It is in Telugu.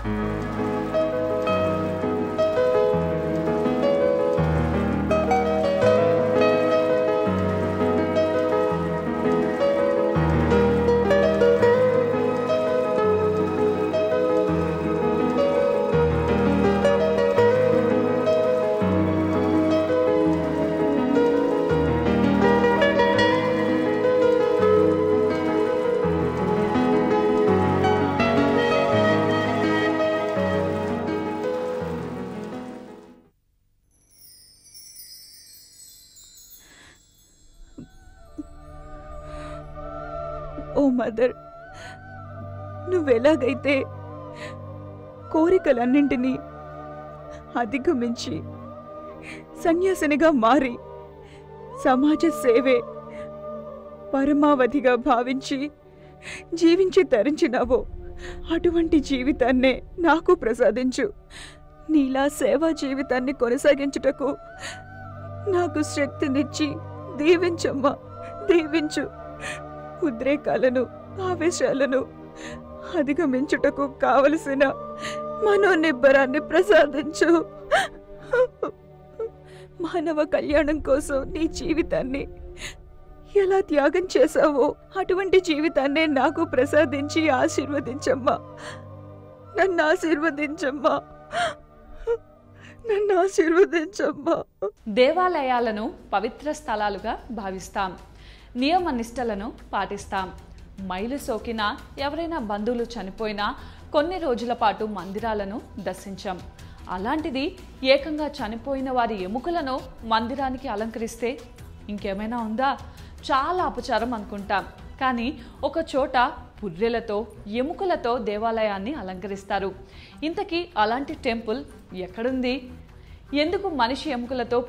ఓ మదర్, నువ్వెలాగైతే కోరికలన్నింటినీ అధిగమించి సన్యాసినిగా మారి సమాజ సేవే పరమావధిగా భావించి జీవించి తరించినావో అటువంటి జీవితాన్నే నాకు ప్రసాదించు. నీలా సేవా జీవితాన్ని కొనసాగించుటకు నాకు శక్తినిచ్చి దీవించమ్మా, దీవించు. ఉద్రేకాలను, ఆవేశాలను అధిగమించుటకు కావలసిన మనోనిబ్బరాన్ని ప్రసాదించు. మానవ కళ్యాణం కోసం నీ జీవితాన్ని ఎలా త్యాగం చేశావో అటువంటి జీవితాన్నే నాకు ప్రసాదించి ఆశీర్వదించమ్మా. నన్ను ఆశీర్వదించమ్మా, నన్ను ఆశీర్వదించమ్మా. దేవాలయాలను పవిత్ర స్థలాలుగా భావిస్తాం. నియమ నిష్టలను పాటిస్తాం. మైలు సోకిన ఎవరైనా బంధువులు చనిపోయినా కొన్ని రోజుల పాటు మందిరాలను దర్శించాం. అలాంటిది ఏకంగా చనిపోయిన వారి ఎముకలను మందిరానికి అలంకరిస్తే ఇంకేమైనా ఉందా? చాలా అపచారం అనుకుంటాం. కానీ ఒక చోట పుర్రెలతో, ఎముకలతో దేవాలయాన్ని అలంకరిస్తారు. ఇంతకీ అలాంటి టెంపుల్ ఎక్కడుంది? ఎందుకు మనిషి ఎముకలతో